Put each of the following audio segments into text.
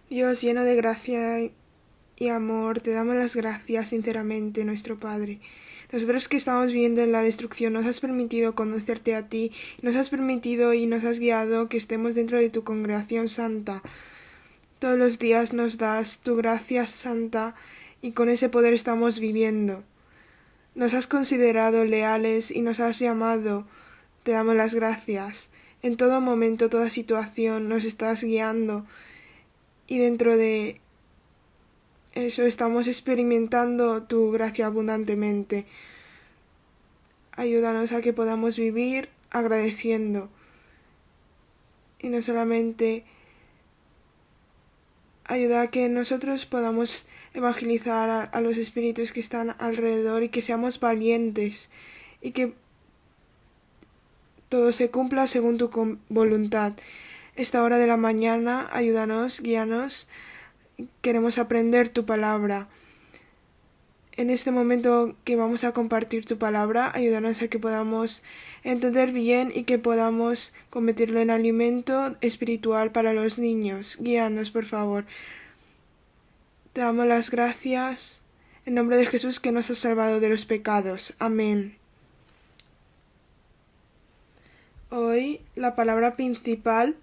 Dios, lleno de gracia y amor, te damos las gracias sinceramente, nuestro Padre. Nosotros que estamos viviendo en la destrucción, nos has permitido conocerte a ti, nos has permitido y nos has guiado que estemos dentro de tu congregación santa. Todos los días nos das tu gracia santa y con ese poder estamos viviendo. Nos has considerado leales y nos has llamado. Te damos las gracias. En todo momento, toda situación, nos estás guiando y dentro de eso estamos experimentando tu gracia abundantemente. Ayúdanos a que podamos vivir agradeciendo y no solamente ayuda a que nosotros podamos evangelizar a los espíritus que están alrededor y que seamos valientes y que todo se cumpla según tu voluntad. Esta hora de la mañana, ayúdanos, guíanos, queremos aprender tu palabra. En este momento que vamos a compartir tu palabra, ayúdanos a que podamos entender bien y que podamos convertirlo en alimento espiritual para los niños. Guíanos, por favor. Te damos las gracias en nombre de Jesús que nos ha salvado de los pecados. Amén. Hoy la palabra principal,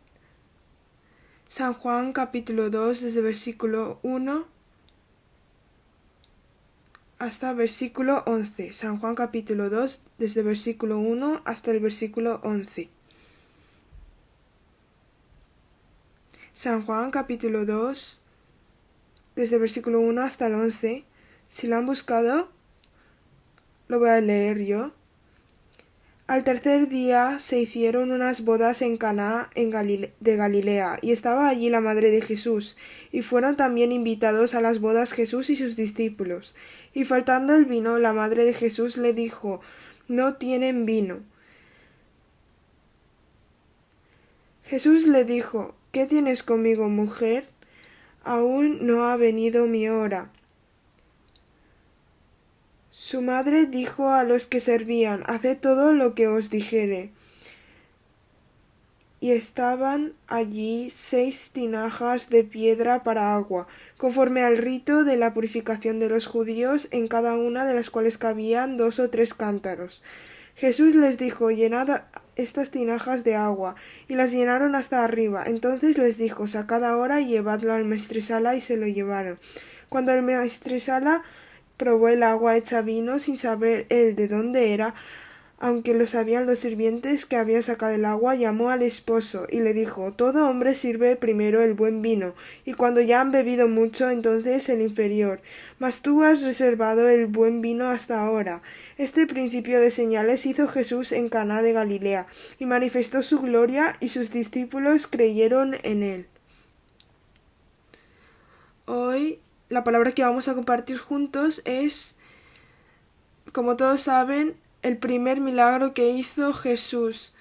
San Juan capítulo 2, desde versículo 1 hasta versículo 11. San Juan capítulo 2, desde versículo 1 hasta el versículo 11. San Juan capítulo 2, desde versículo 1 hasta el 11. Si lo han buscado, lo voy a leer yo. Al tercer día se hicieron unas bodas en Caná de Galilea, y estaba allí la madre de Jesús, y fueron también invitados a las bodas Jesús y sus discípulos. Y faltando el vino, la madre de Jesús le dijo: No tienen vino. Jesús le dijo: ¿Qué tienes conmigo, mujer? Aún no ha venido mi hora. Su madre dijo a los que servían: Haced todo lo que os dijere. Y estaban allí 6 tinajas de piedra para agua, conforme al rito de la purificación de los judíos, en cada una de las cuales cabían 2 o 3 cántaros. Jesús les dijo: Llenad estas tinajas de agua, y las llenaron hasta arriba. Entonces les dijo: Sacad ahora y llevadlo al maestresala, y se lo llevaron. Cuando el maestresala probó el agua hecha vino, sin saber él de dónde era, aunque lo sabían los sirvientes que habían sacado el agua, llamó al esposo y le dijo: Todo hombre sirve primero el buen vino, y cuando ya han bebido mucho, entonces el inferior. Mas tú has reservado el buen vino hasta ahora. Este principio de señales hizo Jesús en Caná de Galilea, y manifestó su gloria, y sus discípulos creyeron en él. Hoy la palabra que vamos a compartir juntos es, como todos saben, el primer milagro que hizo Jesús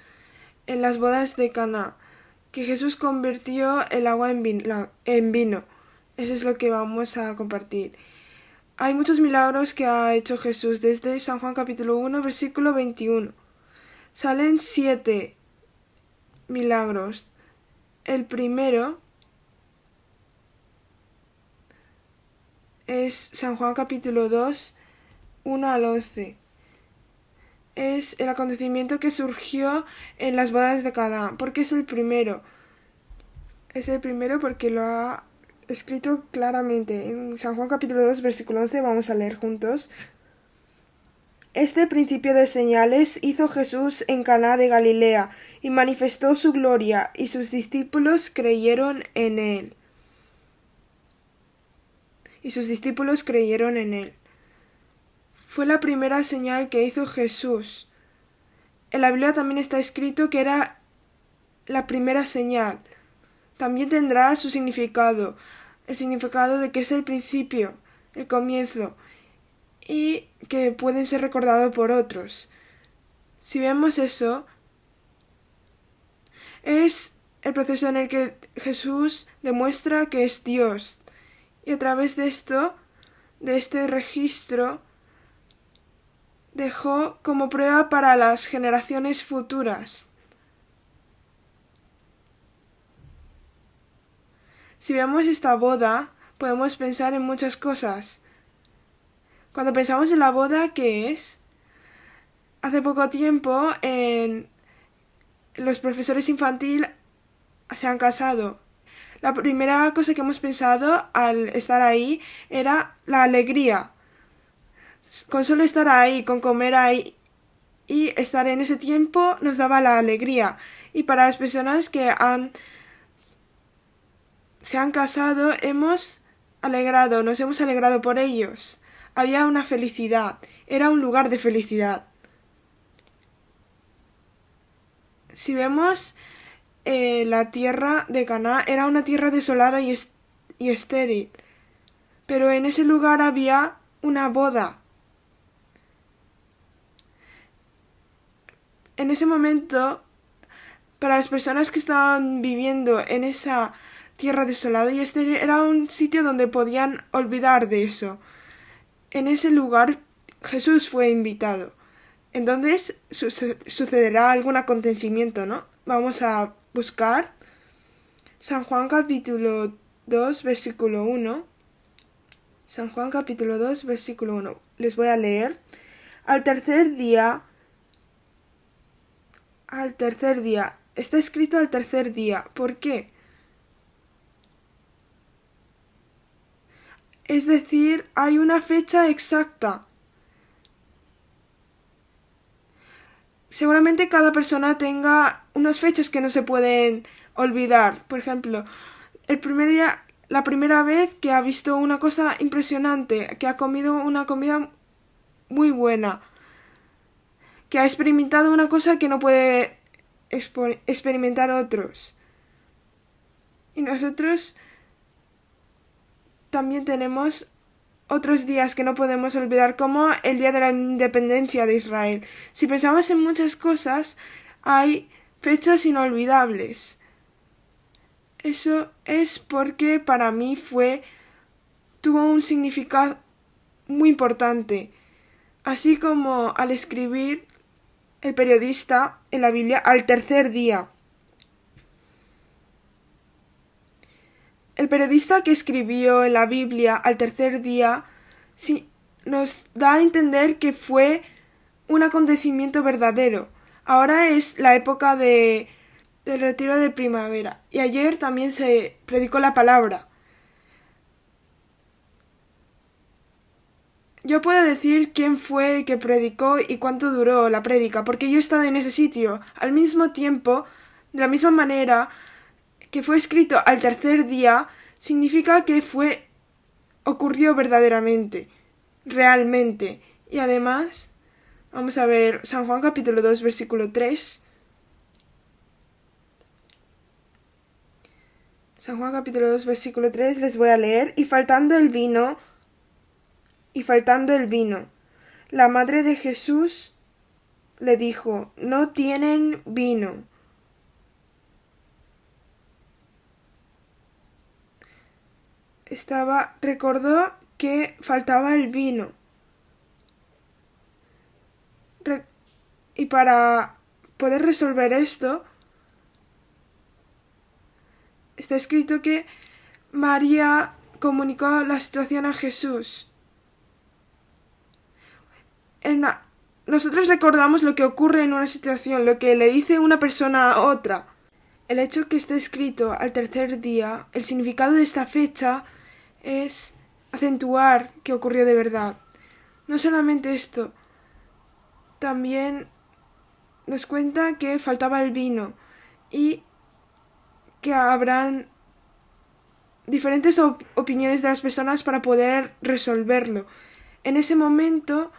en las bodas de Caná, que Jesús convirtió el agua en vino. Eso es lo que vamos a compartir. Hay muchos milagros que ha hecho Jesús desde San Juan capítulo 1, versículo 21. Salen 7 milagros. El primero es San Juan capítulo 2, 1 al 11. Es el acontecimiento que surgió en las bodas de Caná. ¿Por qué es el primero? Es el primero porque lo ha escrito claramente. En San Juan capítulo 2, versículo 11, vamos a leer juntos. Este principio de señales hizo Jesús en Caná de Galilea, y manifestó su gloria, y sus discípulos creyeron en él. Fue la primera señal que hizo Jesús. En la Biblia también está escrito que era la primera señal. También tendrá su significado, el significado de que es el principio, el comienzo, y que pueden ser recordados por otros. Si vemos eso, es el proceso en el que Jesús demuestra que es Dios, y a través de esto, de este registro, dejó como prueba para las generaciones futuras. Si vemos esta boda, podemos pensar en muchas cosas. Cuando pensamos en la boda, ¿qué es? Hace poco tiempo, los profesores infantil se han casado. La primera cosa que hemos pensado al estar ahí era la alegría. Con solo estar ahí, con comer ahí y estar en ese tiempo nos daba la alegría. Y para las personas que se han casado, nos hemos alegrado por ellos. Había una felicidad, era un lugar de felicidad. Si vemos la tierra de Caná, era una tierra desolada y estéril, pero en ese lugar había una boda. En ese momento, para las personas que estaban viviendo en esa tierra desolada y estéril, era un sitio donde podían olvidar de eso. En ese lugar Jesús fue invitado. Entonces sucederá algún acontecimiento, ¿no? Vamos a buscar San Juan capítulo 2, versículo 1. San Juan capítulo 2, versículo 1. Les voy a leer. Al tercer día, está escrito al tercer día. ¿Por qué? Es decir, hay una fecha exacta. Seguramente cada persona tenga unas fechas que no se pueden olvidar. Por ejemplo, el primer día, la primera vez que ha visto una cosa impresionante, que ha comido una comida muy buena, que ha experimentado una cosa que no puede experimentar otros. Y nosotros también tenemos otros días que no podemos olvidar, como el día de la independencia de Israel. Si pensamos en muchas cosas, hay fechas inolvidables. Eso es porque para mí tuvo un significado muy importante. Así como al escribir el periodista en la Biblia al tercer día. El periodista que escribió en la Biblia al tercer día nos da a entender que fue un acontecimiento verdadero. Ahora es la época del retiro de primavera y ayer también se predicó la palabra. Yo puedo decir quién fue que predicó y cuánto duró la prédica, porque yo he estado en ese sitio. Al mismo tiempo, de la misma manera que fue escrito al tercer día, significa que ocurrió verdaderamente, realmente. Y además, vamos a ver San Juan capítulo 2, versículo 3. San Juan capítulo 2, versículo 3, les voy a leer. Y faltando el vino, la madre de Jesús le dijo, no tienen vino. Recordó que faltaba el vino. Y para poder resolver esto, está escrito que María comunicó la situación a Jesús. Nosotros recordamos lo que ocurre en una situación, lo que le dice una persona a otra. El hecho que esté escrito al tercer día, el significado de esta fecha es acentuar que ocurrió de verdad. No solamente esto, también nos cuenta que faltaba el vino y que habrán diferentes opiniones de las personas para poder resolverlo. En ese momento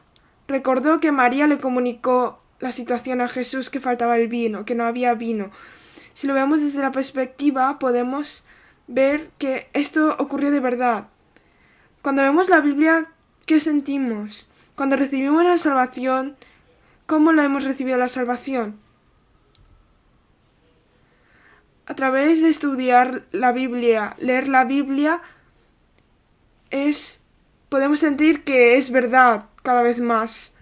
recordó que María le comunicó la situación a Jesús, que faltaba el vino, que no había vino. Si lo vemos desde la perspectiva, podemos ver que esto ocurrió de verdad. Cuando vemos la Biblia, ¿qué sentimos? Cuando recibimos la salvación, ¿cómo la hemos recibido la salvación? A través de estudiar la Biblia, leer la Biblia, podemos sentir que es verdad cada vez más.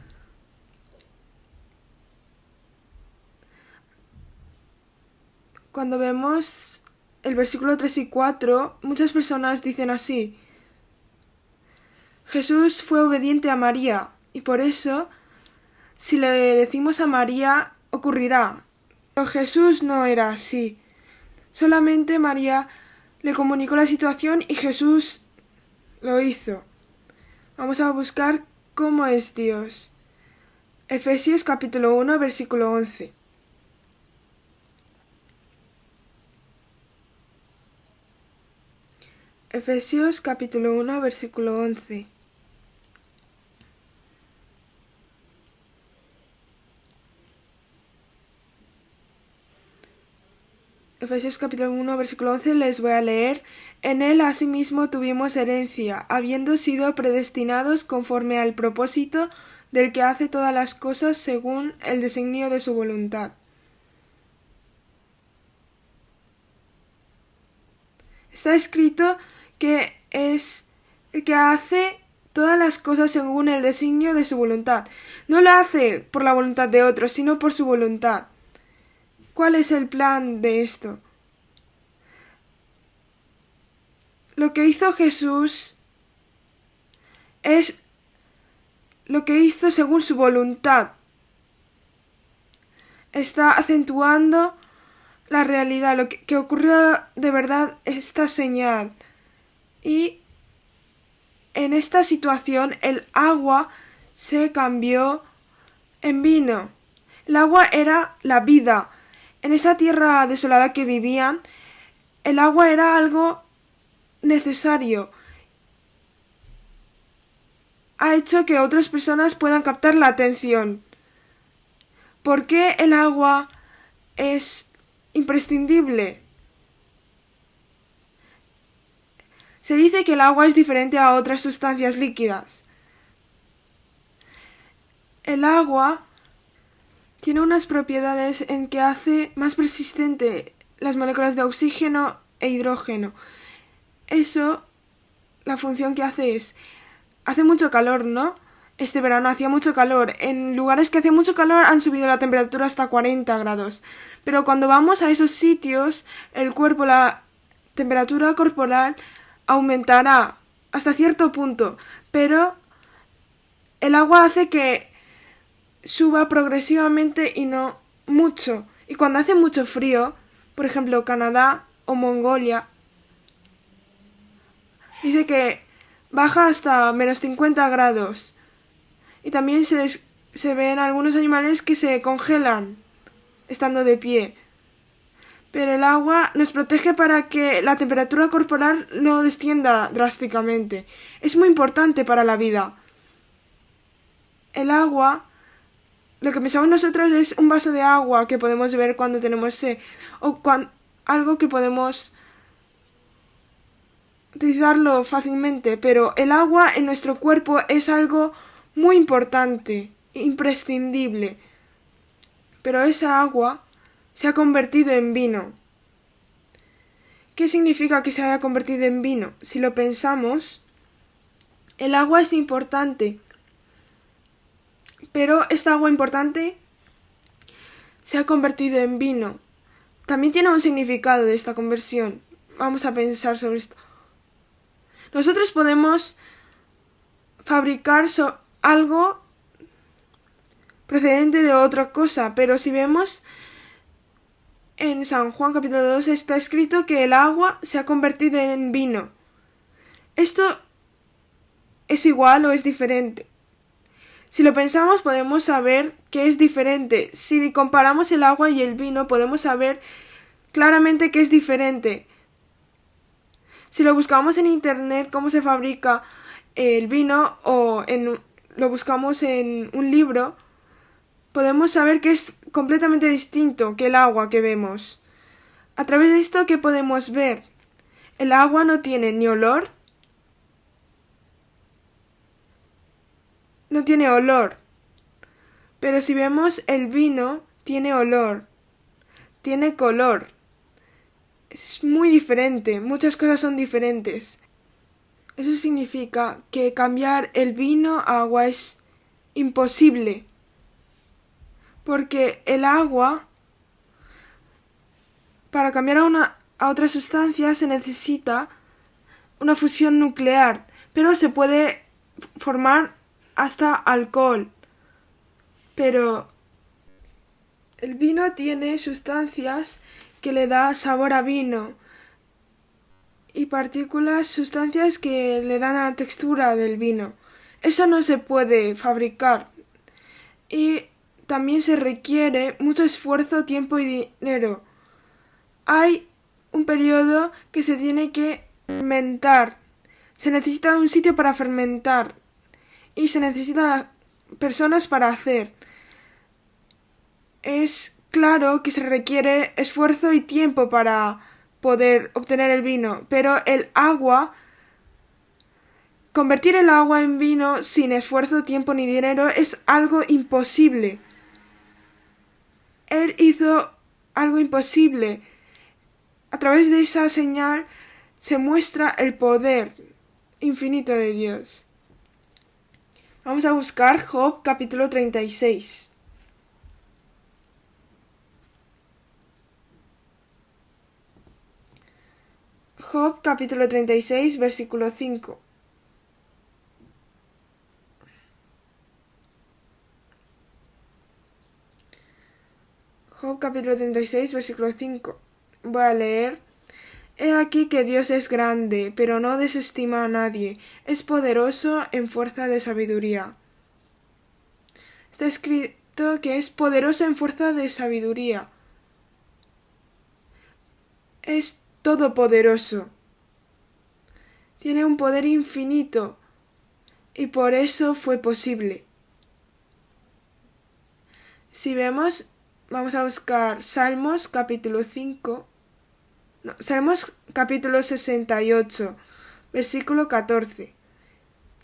Cuando vemos el versículo 3 y 4, muchas personas dicen así: Jesús fue obediente a María, y por eso, si le decimos a María, ocurrirá. Pero Jesús no era así. Solamente María le comunicó la situación y Jesús lo hizo. Vamos a buscar cómo es Dios. Efesios capítulo 1, versículo 11. Efesios capítulo 1, versículo 11. Efesios capítulo 1, versículo 11 les voy a leer. En él asimismo tuvimos herencia, habiendo sido predestinados conforme al propósito del que hace todas las cosas según el designio de su voluntad. Está escrito que es el que hace todas las cosas según el designio de su voluntad. No lo hace por la voluntad de otros, sino por su voluntad. ¿Cuál es el plan de esto? Lo que hizo Jesús es lo que hizo según su voluntad. Está acentuando la realidad, lo que ocurrió de verdad, esta señal. Y en esta situación el agua se cambió en vino. El agua era la vida. En esa tierra desolada que vivían, el agua era algo necesario. Ha hecho que otras personas puedan captar la atención. ¿Por qué el agua es imprescindible? Se dice que el agua es diferente a otras sustancias líquidas. El agua tiene unas propiedades en que hace más persistente las moléculas de oxígeno e hidrógeno. Eso, la función que hace es, hace mucho calor, ¿no? Este verano hacía mucho calor. En lugares que hace mucho calor han subido la temperatura hasta 40 grados. Pero cuando vamos a esos sitios, el cuerpo, la temperatura corporal aumentará hasta cierto punto. Pero el agua hace que suba progresivamente y no mucho. Y cuando hace mucho frío, por ejemplo Canadá o Mongolia, dice que baja hasta menos 50 grados. Y también se ven algunos animales que se congelan estando de pie. Pero el agua nos protege para que la temperatura corporal no descienda drásticamente. Es muy importante para la vida. El agua, lo que pensamos nosotros es un vaso de agua que podemos beber cuando tenemos sed, o algo que podemos utilizarlo fácilmente, pero el agua en nuestro cuerpo es algo muy importante, imprescindible. Pero esa agua se ha convertido en vino. ¿Qué significa que se haya convertido en vino? Si lo pensamos, el agua es importante, pero esta agua importante se ha convertido en vino. También tiene un significado de esta conversión. Vamos a pensar sobre esto. Nosotros podemos fabricar algo procedente de otra cosa, pero si vemos en San Juan capítulo 2 está escrito que el agua se ha convertido en vino. ¿Esto es igual o es diferente? Si lo pensamos podemos saber que es diferente. Si comparamos el agua y el vino podemos saber claramente que es diferente. Si lo buscamos en internet cómo se fabrica el vino o lo buscamos en un libro, podemos saber que es completamente distinto que el agua que vemos. A través de esto, ¿qué podemos ver? El agua no tiene ni olor, no tiene olor. Pero si vemos el vino, tiene olor, tiene color. Es muy diferente, muchas cosas son diferentes. Eso significa que cambiar el vino a agua es imposible. Porque el agua, para cambiar a otra sustancia se necesita una fusión nuclear, pero se puede formar hasta alcohol. Pero el vino tiene sustancias que le da sabor a vino y partículas, sustancias que le dan a la textura del vino. Eso no se puede fabricar y también se requiere mucho esfuerzo, tiempo y dinero. Hay un periodo que se tiene que fermentar. Se necesita un sitio para fermentar y se necesitan personas para hacer. Es claro que se requiere esfuerzo y tiempo para poder obtener el vino, pero convertir el agua en vino sin esfuerzo, tiempo ni dinero es algo imposible. Él hizo algo imposible. A través de esa señal se muestra el poder infinito de Dios. Vamos a buscar Job capítulo 36. Job capítulo 36, versículo 5. Job capítulo 36, versículo 5. Voy a leer. He aquí que Dios es grande, pero no desestima a nadie. Es poderoso en fuerza de sabiduría. Está escrito que es poderoso en fuerza de sabiduría. Es todopoderoso. Tiene un poder infinito y por eso fue posible. Si vemos, vamos a buscar Salmos capítulo 5. Salmos capítulo 68, versículo 14.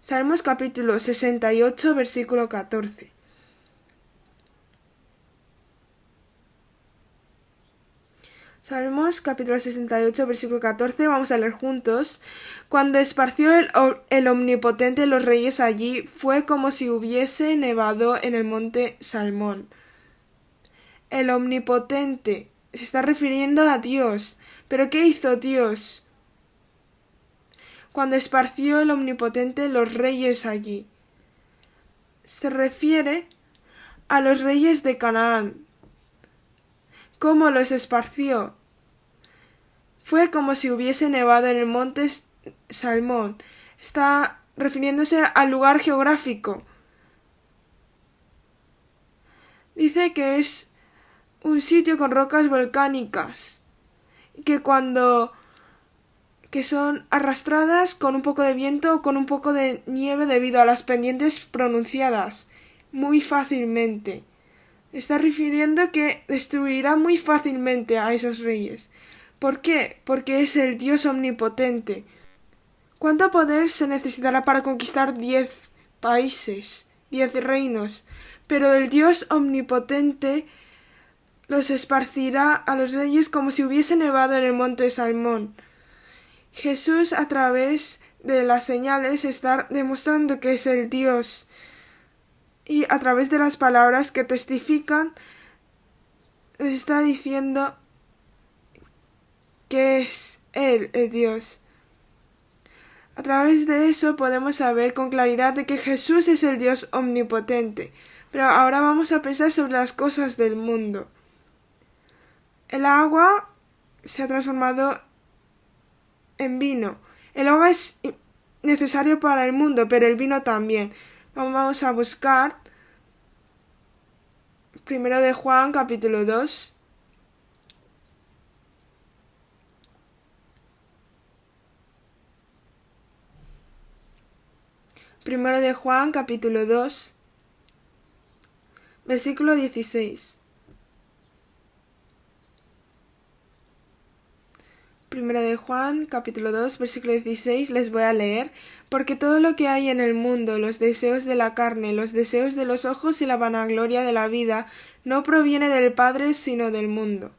Salmos capítulo 68, versículo 14. Salmos capítulo 68, versículo 14, vamos a leer juntos. Cuando esparció el Omnipotente los reyes allí, fue como si hubiese nevado en el monte Salmón. El Omnipotente se está refiriendo a Dios. ¿Pero qué hizo Dios? Cuando esparció el Omnipotente los reyes allí. Se refiere a los reyes de Canaán. ¿Cómo los esparció? Fue como si hubiese nevado en el monte Salmón. Está refiriéndose al lugar geográfico. Dice que es un sitio con rocas volcánicas, que son arrastradas con un poco de viento o con un poco de nieve debido a las pendientes pronunciadas muy fácilmente. Está refiriendo que destruirá muy fácilmente a esos reyes. ¿Por qué? Porque es el Dios omnipotente. ¿Cuánto poder se necesitará para conquistar 10 países, 10 reinos? Pero el Dios omnipotente los esparcirá a los reyes como si hubiese nevado en el monte Salmón. Jesús, a través de las señales, está demostrando que es el Dios. Y a través de las palabras que testifican, les está diciendo que es Él, el Dios. A través de eso podemos saber con claridad de que Jesús es el Dios omnipotente. Pero ahora vamos a pensar sobre las cosas del mundo. El agua se ha transformado en vino. El agua es necesario para el mundo, pero el vino también. Vamos a buscar Primero de Juan, capítulo 2. Primero de Juan, capítulo 2, versículo 16. Primero de Juan, capítulo 2, versículo 16, les voy a leer. Porque todo lo que hay en el mundo, los deseos de la carne, los deseos de los ojos y la vanagloria de la vida, no proviene del Padre, sino del mundo.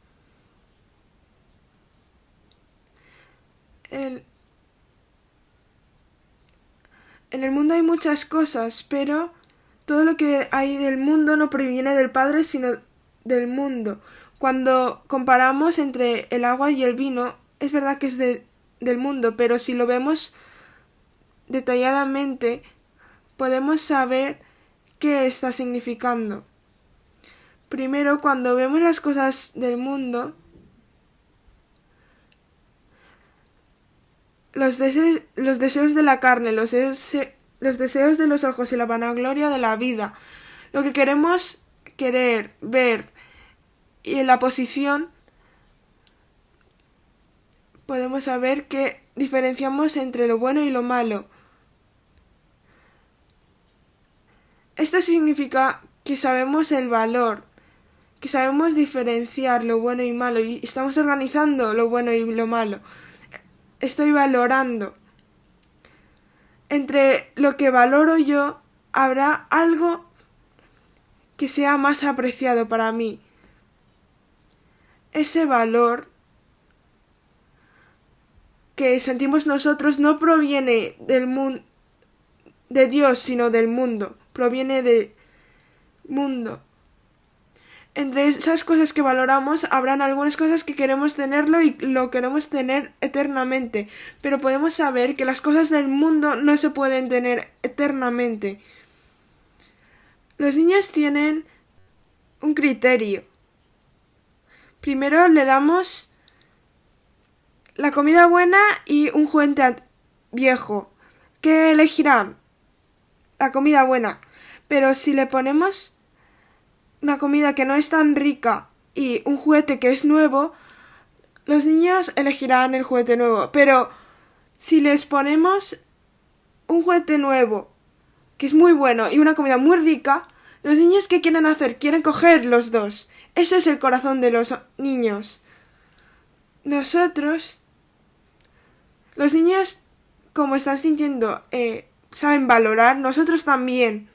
En el mundo hay muchas cosas, pero todo lo que hay del mundo no proviene del Padre, sino del mundo. Cuando comparamos entre el agua y el vino, es verdad que es del mundo, pero si lo vemos detalladamente, podemos saber qué está significando. Primero, cuando vemos las cosas del mundo, los deseos de la carne, los deseos de los ojos y la vanagloria de la vida, lo que queremos querer, ver y en la posición, podemos saber que diferenciamos entre lo bueno y lo malo. Esto significa que sabemos el valor, que sabemos diferenciar lo bueno y malo y estamos organizando lo bueno y lo malo. Estoy valorando. Entre lo que valoro yo, habrá algo que sea más apreciado para mí. Ese valor que sentimos nosotros no proviene de Dios, sino del mundo. Proviene del mundo. Entre esas cosas que valoramos habrán algunas cosas que queremos tenerlo y lo queremos tener eternamente, pero podemos saber que las cosas del mundo no se pueden tener eternamente. Los niños tienen un criterio. Primero le damos la comida buena y un juguete viejo. ¿Qué elegirán? La comida buena. Pero si le ponemos una comida que no es tan rica y un juguete que es nuevo, los niños elegirán el juguete nuevo. Pero si les ponemos un juguete nuevo, que es muy bueno, y una comida muy rica, los niños, ¿qué quieren hacer? Quieren coger los dos. Ese es el corazón de los niños. Nosotros, los niños, como están sintiendo, saben valorar, nosotros también.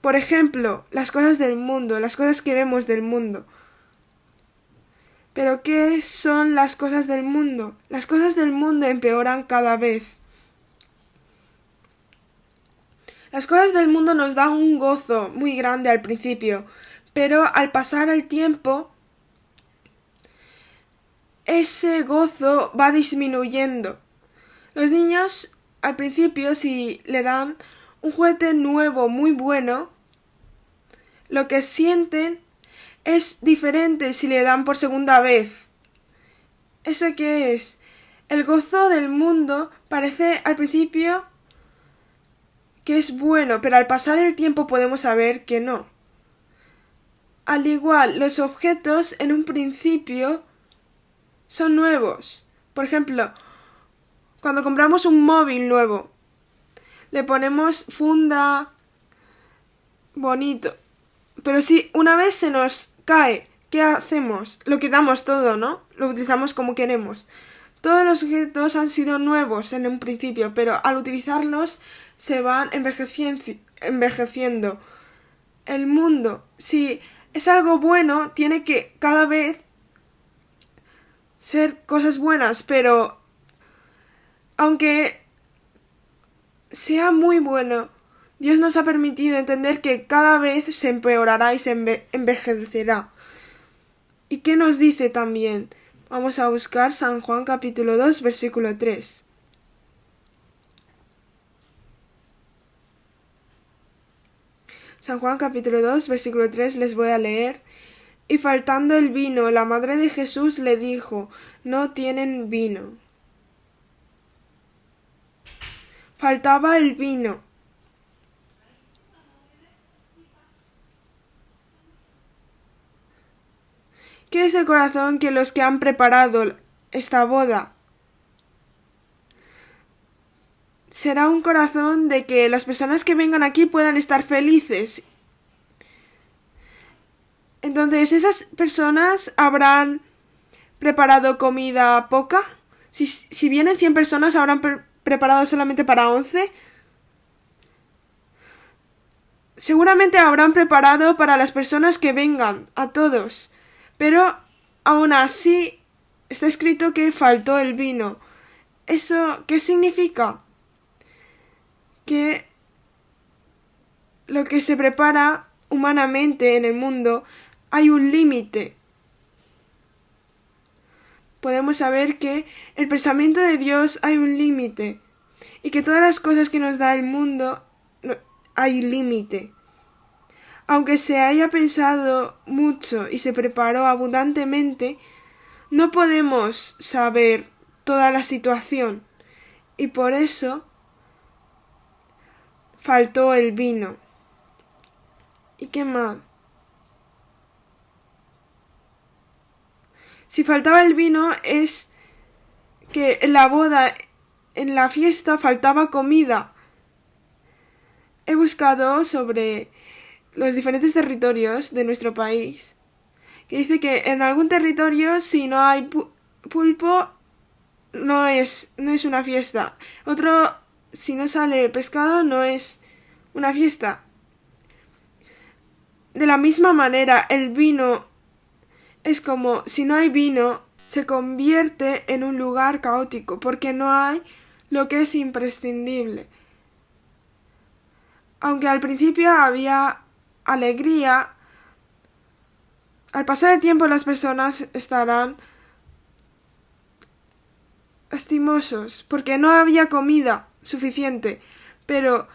Por ejemplo, las cosas del mundo, las cosas que vemos del mundo. ¿Pero qué son las cosas del mundo? Las cosas del mundo empeoran cada vez. Las cosas del mundo nos dan un gozo muy grande al principio, pero al pasar el tiempo, ese gozo va disminuyendo. Los niños, al principio, si le dan un juguete nuevo muy bueno, lo que sienten es diferente si le dan por segunda vez. ¿Eso qué es? El gozo del mundo parece al principio que es bueno, pero al pasar el tiempo podemos saber que no. Al igual, los objetos en un principio son nuevos. Por ejemplo, cuando compramos un móvil nuevo, le ponemos funda bonito. Pero si una vez se nos cae, ¿qué hacemos? Lo quitamos todo, ¿no? Lo utilizamos como queremos. Todos los objetos han sido nuevos en un principio, pero al utilizarlos se van envejeciendo. El mundo, si es algo bueno, tiene que cada vez ser cosas buenas, pero aunque sea muy bueno, Dios nos ha permitido entender que cada vez se empeorará y se envejecerá. ¿Y qué nos dice también? Vamos a buscar San Juan capítulo 2, versículo 3. San Juan capítulo 2, versículo 3 les voy a leer. Y faltando el vino, la madre de Jesús le dijo, no tienen vino. Faltaba el vino. ¿Qué es el corazón que los que han preparado esta boda? Será un corazón de que las personas que vengan aquí puedan estar felices. Entonces, ¿esas personas habrán preparado comida poca? Si vienen 100 personas, ¿habrán preparado solamente para 11? Seguramente habrán preparado para las personas que vengan, a todos. Pero aún así está escrito que faltó el vino. ¿Eso qué significa? Que lo que se prepara humanamente en el mundo hay un límite. podemos saber que el pensamiento de Dios hay un límite y que todas las cosas que nos da el mundo hay límite. Aunque se haya pensado mucho y se preparó abundantemente, no podemos saber toda la situación y por eso faltó el vino. ¿Y qué más? Si faltaba el vino es que en la boda, en la fiesta, faltaba comida. He buscado sobre los diferentes territorios de nuestro país, que dice que en algún territorio si no hay pulpo no es una fiesta. Otro, si no sale pescado no es una fiesta. De la misma manera, el vino es como si no hay vino, se convierte en un lugar caótico, porque no hay lo que es imprescindible. Aunque al principio había alegría, al pasar el tiempo las personas estarán lastimosos, porque no había comida suficiente, pero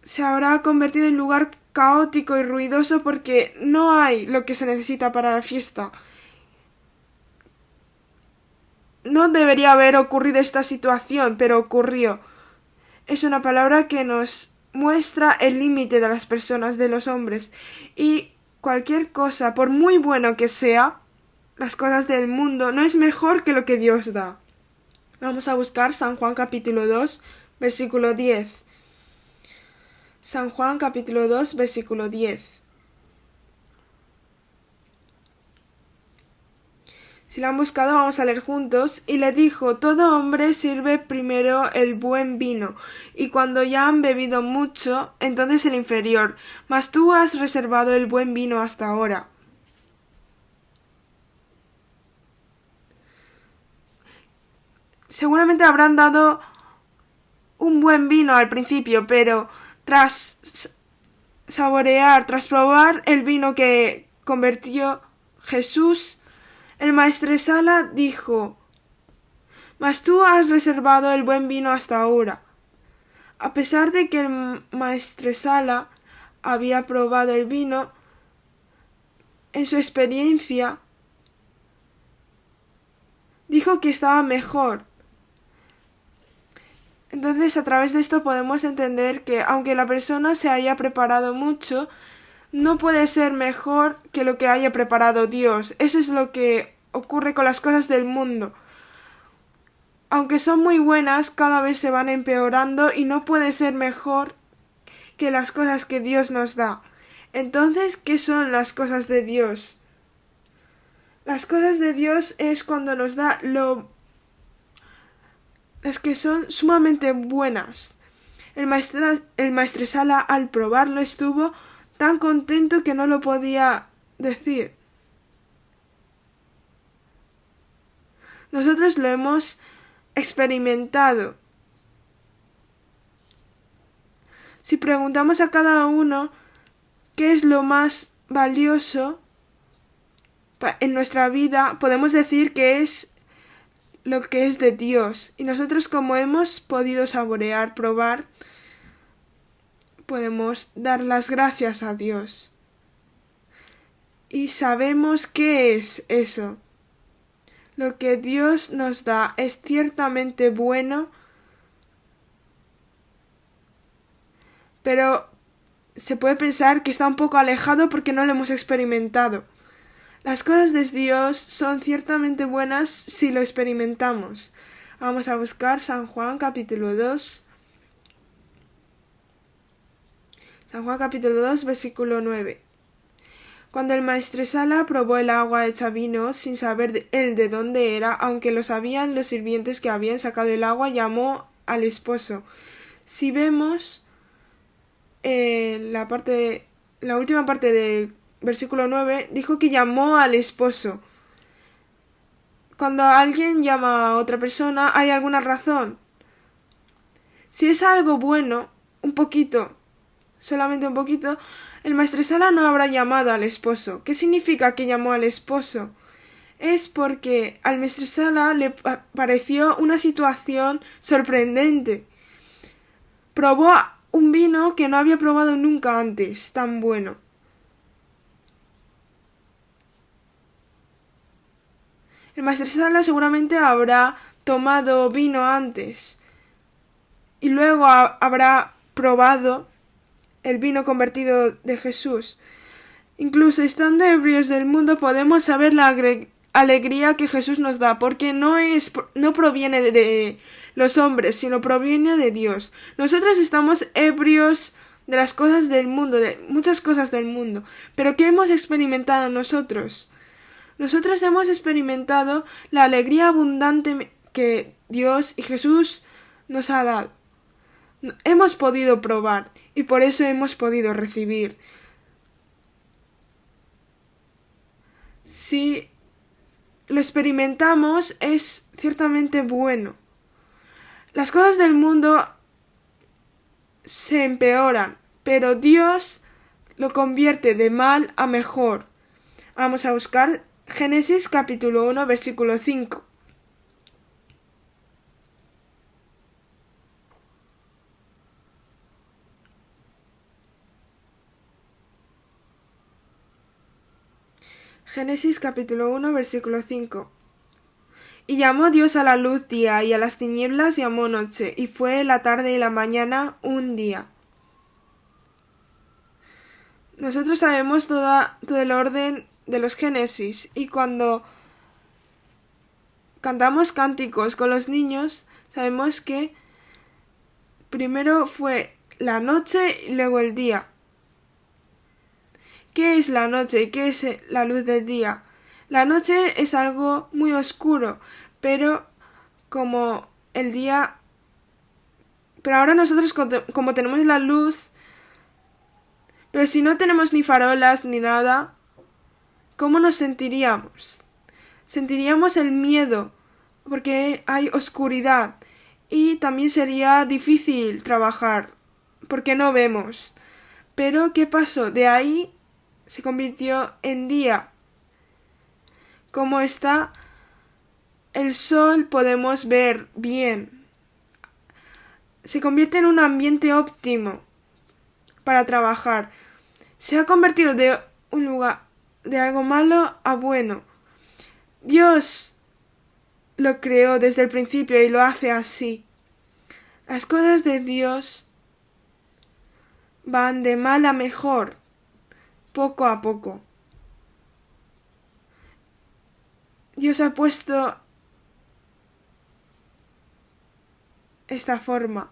se habrá convertido en lugar caótico y ruidoso porque no hay lo que se necesita para la fiesta. No debería haber ocurrido esta situación, pero ocurrió. Es una palabra que nos muestra el límite de las personas, de los hombres, y cualquier cosa, por muy bueno que sea, las cosas del mundo no es mejor que lo que Dios da. Vamos a buscar San Juan capítulo 2, versículo 10. San Juan capítulo 2, versículo 10. Si lo han buscado, vamos a leer juntos. Y le dijo: todo hombre sirve primero el buen vino, y cuando ya han bebido mucho, entonces el inferior. Mas tú has reservado el buen vino hasta ahora. Seguramente habrán dado un buen vino al principio, pero tras saborear, tras probar el vino que convirtió Jesús, el maestresala dijo: mas tú has reservado el buen vino hasta ahora. A pesar de que el maestresala había probado el vino, en su experiencia dijo que estaba mejor. Entonces, a través de esto podemos entender que aunque la persona se haya preparado mucho, no puede ser mejor que lo que haya preparado Dios. Eso es lo que ocurre con las cosas del mundo. Aunque son muy buenas, cada vez se van empeorando y no puede ser mejor que las cosas que Dios nos da. Entonces, ¿qué son las cosas de Dios? Las cosas de Dios es cuando nos da las que son sumamente buenas. El maestresala al probarlo estuvo tan contento que no lo podía decir. Nosotros lo hemos experimentado. Si preguntamos a cada uno qué es lo más valioso en nuestra vida, podemos decir que es lo que es de Dios. Y nosotros, como hemos podido saborear, probar, podemos dar las gracias a Dios. Y sabemos qué es eso. Lo que Dios nos da es ciertamente bueno, pero se puede pensar que está un poco alejado porque no lo hemos experimentado. Las cosas de Dios son ciertamente buenas si lo experimentamos. Vamos a buscar San Juan capítulo 2. San Juan capítulo 2, versículo 9. Cuando el maestresala probó el agua hecha vino, sin saber él de dónde era, aunque lo sabían los sirvientes que habían sacado el agua, llamó al esposo. Si vemos la última parte del versículo 9, dijo que llamó al esposo. Cuando alguien llama a otra persona, hay alguna razón. Si es algo bueno, un poquito, solamente un poquito, el maestresala no habrá llamado al esposo. ¿Qué significa que llamó al esposo? es porque al Mestre le pareció una situación sorprendente. Probó un vino que no había probado nunca antes, tan bueno. El Maestro seguramente habrá tomado vino antes y luego habrá probado el vino convertido de Jesús. Incluso estando ebrios del mundo podemos saber la alegría que Jesús nos da, porque no proviene de los hombres, sino proviene de Dios. Nosotros estamos ebrios de las cosas del mundo, de muchas cosas del mundo, pero ¿qué hemos experimentado nosotros? Nosotros hemos experimentado la alegría abundante que Dios y Jesús nos ha dado. Hemos podido probar y por eso hemos podido recibir. Si lo experimentamos es ciertamente bueno. Las cosas del mundo se empeoran, pero Dios lo convierte de mal a mejor. Vamos a buscar Génesis capítulo 1 versículo 5. Génesis capítulo 1 versículo 5. Y llamó Dios a la luz día, y a las tinieblas llamó noche, y fue la tarde y la mañana un día. Nosotros sabemos todo el orden de los Génesis, y cuando cantamos cánticos con los niños, sabemos que primero fue la noche y luego el día. ¿Qué es la noche y qué es la luz del día? La noche es algo muy oscuro, pero como el día... Pero ahora nosotros como tenemos la luz, pero si no tenemos ni farolas ni nada, ¿cómo nos sentiríamos? Sentiríamos el miedo, porque hay oscuridad, y también sería difícil trabajar, porque no vemos. Pero ¿qué pasó? De ahí se convirtió en día. Como está el sol podemos ver bien. Se convierte en un ambiente óptimo para trabajar. Se ha convertido de un lugar de algo malo a bueno. Dios lo creó desde el principio y lo hace así. Las cosas de Dios van de mal a mejor, poco a poco. Dios ha puesto esta forma.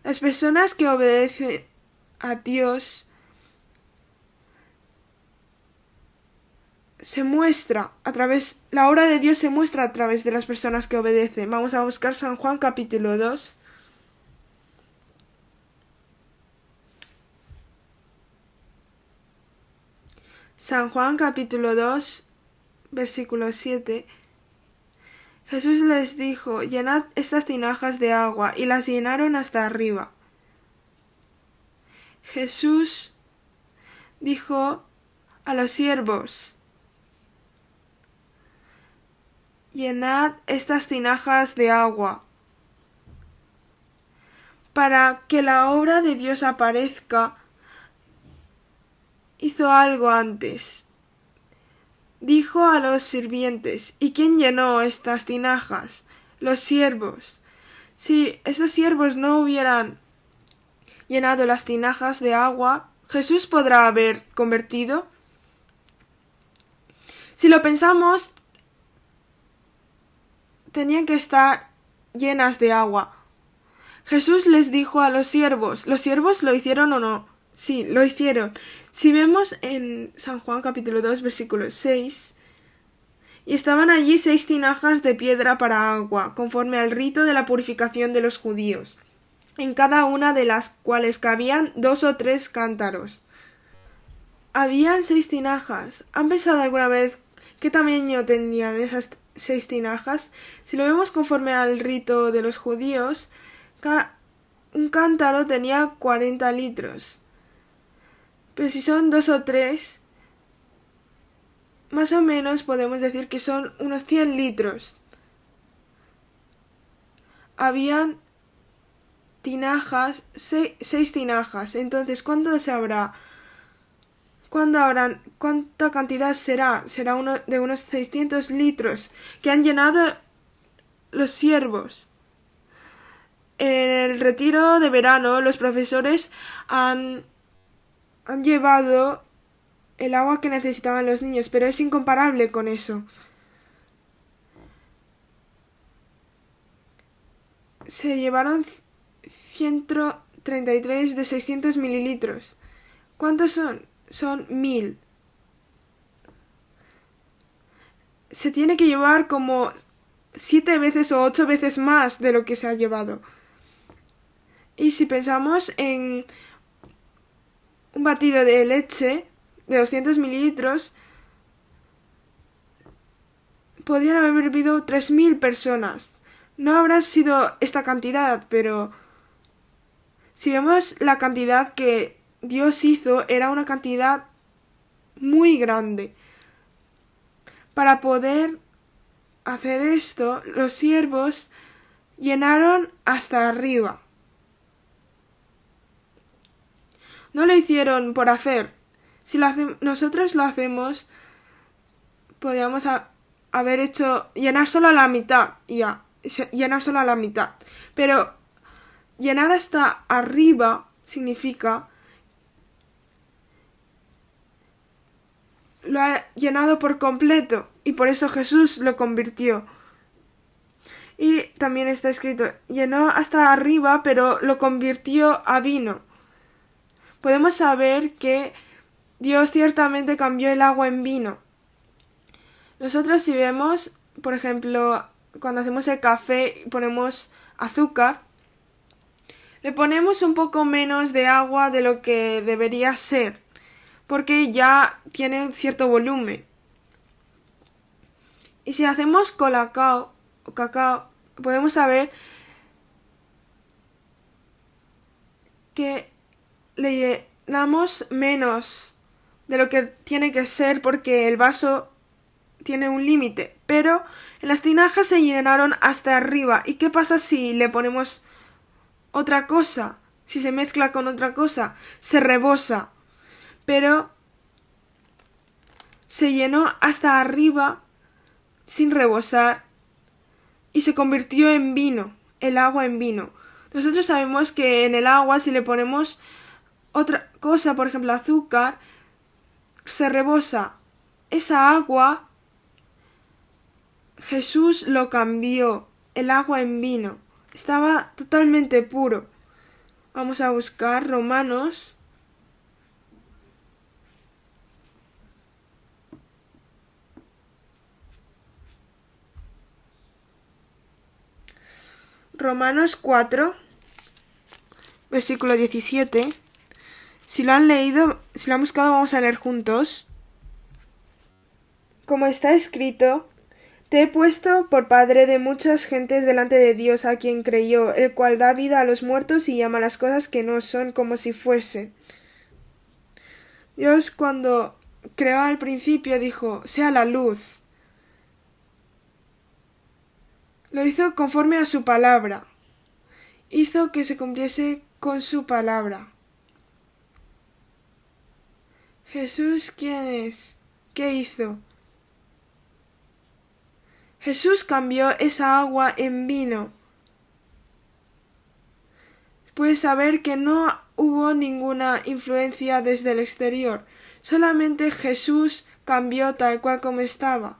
Las personas que obedecen a Dios se muestra a través, la obra de Dios se muestra a través de las personas que obedecen. Vamos a buscar San Juan capítulo 2. San Juan capítulo 2, versículo 7. Jesús les dijo: llenad estas tinajas de agua, y las llenaron hasta arriba. Jesús dijo a los siervos: llenad estas tinajas de agua. Para que la obra de Dios aparezca, hizo algo antes. Dijo a los sirvientes: ¿y quién llenó estas tinajas? Los siervos. Si esos siervos no hubieran llenado las tinajas de agua, ¿Jesús podrá haber convertido? Si lo pensamos, tenían que estar llenas de agua. Jesús les dijo a los siervos lo hicieron o no? Sí, lo hicieron. Si vemos en San Juan capítulo 2 versículo 6, y estaban allí 6 tinajas de piedra para agua, conforme al rito de la purificación de los judíos, en cada una de las cuales cabían 2 o 3 cántaros. Habían 6 tinajas. ¿Han pensado alguna vez qué tamaño tenían esas 6 tinajas? Si lo vemos conforme al rito de los judíos, un cántaro tenía 40 litros. Pero si son 2 o 3, más o menos podemos decir que son unos 100 litros. Habían tinajas, seis tinajas. Entonces, ¿cuánto se habrá? ¿Cuánta cantidad será? Será de unos 600 litros que han llenado los siervos. En el retiro de verano, los profesores han llevado el agua que necesitaban los niños, pero es incomparable con eso. Se llevaron 133 de 600 mililitros. ¿Cuántos son? Son 1000. Se tiene que llevar como 7 veces o 8 veces más de lo que se ha llevado. Y si pensamos en un batido de leche de 200 mililitros, podrían haber bebido 3000 personas. No habrá sido esta cantidad, pero si vemos la cantidad que Dios hizo, era una cantidad muy grande. Para poder hacer esto, los siervos llenaron hasta arriba. No lo hicieron por hacer. Si nosotros lo hacemos, podríamos haber hecho llenar solo a la mitad, ya, llenar solo a la mitad. Pero llenar hasta arriba significa lo ha llenado por completo y por eso Jesús lo convirtió. Y también está escrito, llenó hasta arriba, pero lo convirtió a vino. Podemos saber que Dios ciertamente cambió el agua en vino. Nosotros si vemos, por ejemplo, cuando hacemos el café y ponemos azúcar, le ponemos un poco menos de agua de lo que debería ser, porque ya tiene cierto volumen. Y si hacemos colacao o cacao, podemos saber que le llenamos menos de lo que tiene que ser porque el vaso tiene un límite, pero en las tinajas se llenaron hasta arriba. ¿Y qué pasa si le ponemos otra cosa? Si se mezcla con otra cosa, se rebosa. Pero se llenó hasta arriba sin rebosar y se convirtió en vino, el agua en vino. Nosotros sabemos que en el agua si le ponemos otra cosa, por ejemplo azúcar, se rebosa. Esa agua Jesús lo cambió, el agua en vino. Estaba totalmente puro. Vamos a buscar Romanos. Romanos 4, versículo 17. Si lo han leído, si lo han buscado, vamos a leer juntos. Como está escrito, te he puesto por padre de muchas gentes delante de Dios a quien creyó, el cual da vida a los muertos y llama las cosas que no son como si fuesen. Dios cuando creó al principio dijo, sea la luz. Lo hizo conforme a su palabra. Hizo que se cumpliese con su palabra. Jesús, ¿quién es? ¿Qué hizo? Jesús cambió esa agua en vino. Puedes saber que no hubo ninguna influencia desde el exterior. Solamente Jesús cambió tal cual como estaba.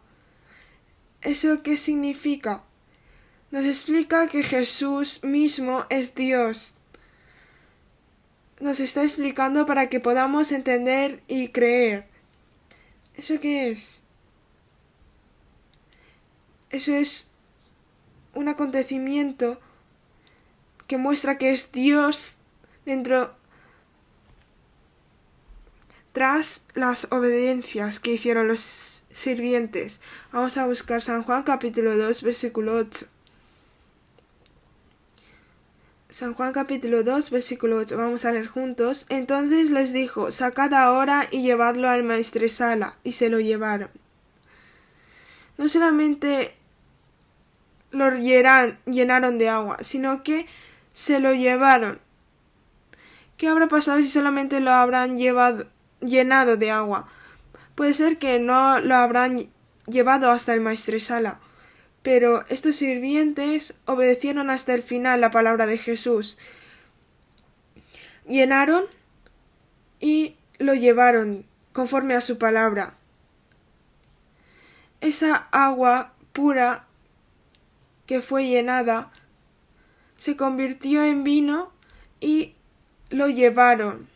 ¿Eso qué significa? Nos explica que Jesús mismo es Dios. Nos está explicando para que podamos entender y creer. ¿Eso qué es? Eso es un acontecimiento que muestra que es Dios tras las obediencias que hicieron los sirvientes. Vamos a buscar San Juan capítulo 2 versículo 8. San Juan capítulo 2 versículo 8. Vamos a leer juntos. Entonces les dijo, sacad ahora y llevadlo al maestresala. Y se lo llevaron. no solamente lo llenaron de agua, sino que se lo llevaron. ¿Qué habrá pasado si solamente lo habrán llenado de agua? Puede ser que no lo habrán llevado hasta el maestresala, pero estos sirvientes obedecieron hasta el final la palabra de Jesús. Llenaron y lo llevaron conforme a su palabra. Esa agua pura que fue llenada se convirtió en vino y lo llevaron.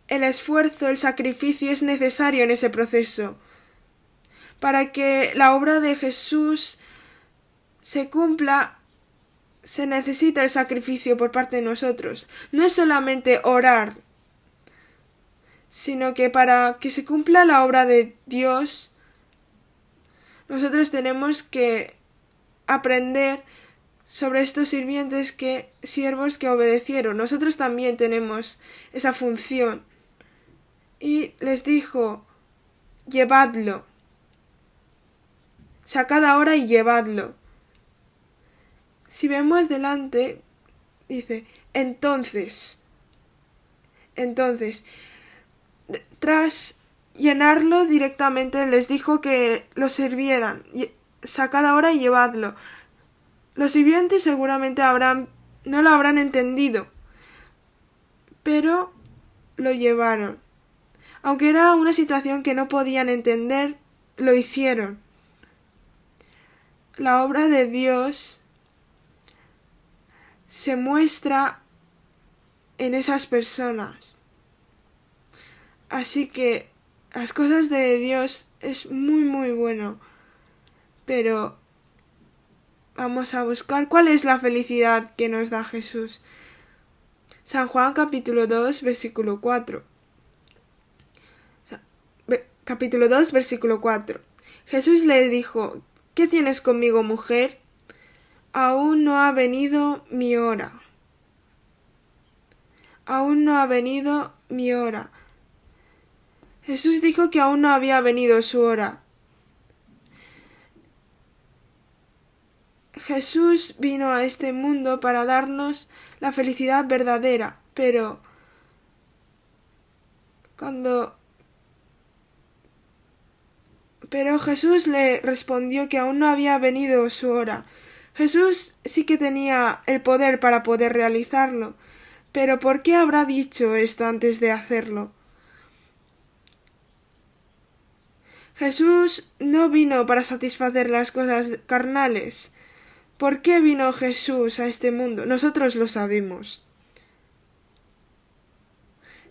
El esfuerzo, el sacrificio es necesario en ese proceso. Para que la obra de Jesús se cumpla, se necesita el sacrificio por parte de nosotros. No es solamente orar, sino que para que se cumpla la obra de Dios, nosotros tenemos que aprender sobre estos siervos que obedecieron. Nosotros también tenemos esa función. Y les dijo, llevadlo. Sacad ahora y llevadlo. Si vemos delante, dice, entonces, tras llenarlo directamente, les dijo que lo sirvieran. Sacad ahora y llevadlo. Los sirvientes seguramente no lo habrán entendido, pero lo llevaron. Aunque era una situación que no podían entender, lo hicieron. La obra de Dios se muestra en esas personas. Así que las cosas de Dios es muy muy bueno. Pero vamos a buscar cuál es la felicidad que nos da Jesús. San Juan capítulo 2 versículo 4. Capítulo 2 versículo 4. Jesús le dijo, ¿qué tienes conmigo, mujer? Aún no ha venido mi hora. Aún no ha venido mi hora. Jesús dijo que aún no había venido su hora. Jesús vino a este mundo para darnos la felicidad verdadera, pero Jesús le respondió que aún no había venido su hora. Jesús sí que tenía el poder para poder realizarlo, pero ¿por qué habrá dicho esto antes de hacerlo? Jesús no vino para satisfacer las cosas carnales. ¿Por qué vino Jesús a este mundo? Nosotros lo sabemos.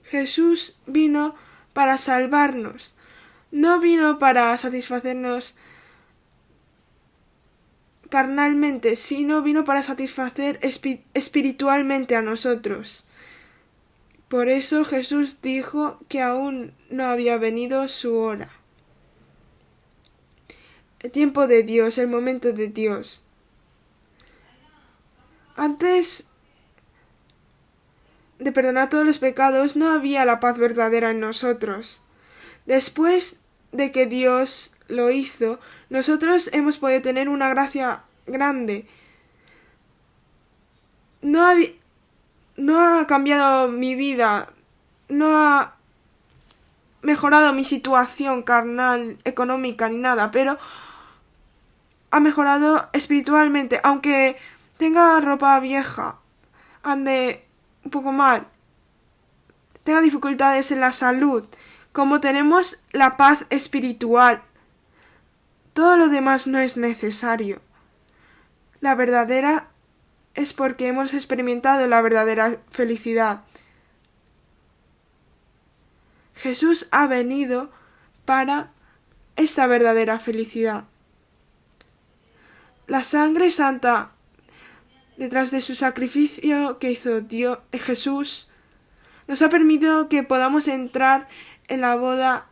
Jesús vino para salvarnos. No vino para satisfacernos carnalmente, sino vino para satisfacer espiritualmente a nosotros. Por eso Jesús dijo que aún no había venido su hora. El tiempo de Dios, el momento de Dios. Antes de perdonar todos los pecados, no había la paz verdadera en nosotros. Después de que Dios lo hizo, nosotros hemos podido tener una gracia grande. No ha cambiado mi vida, no ha mejorado mi situación carnal, económica ni nada, pero ha mejorado espiritualmente, aunque tenga ropa vieja, ande un poco mal, tenga dificultades en la salud, como tenemos la paz espiritual. Todo lo demás no es necesario. La verdadera es porque hemos experimentado la verdadera felicidad. Jesús ha venido para esta verdadera felicidad. La sangre santa, detrás de su sacrificio que hizo Jesús, nos ha permitido que podamos entrar en la boda,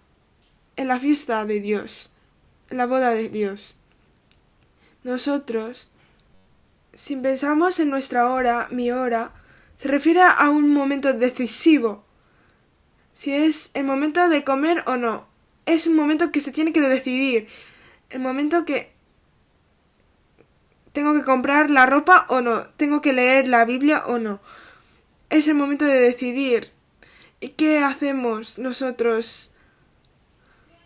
en la fiesta de Dios, en la boda de Dios. Nosotros, si pensamos en nuestra hora, mi hora, se refiere a un momento decisivo, si es el momento de comer o no. es un momento que se tiene que decidir. El momento que tengo que comprar la ropa o no, tengo que leer la Biblia o no. Es el momento de decidir. ¿Y qué hacemos nosotros?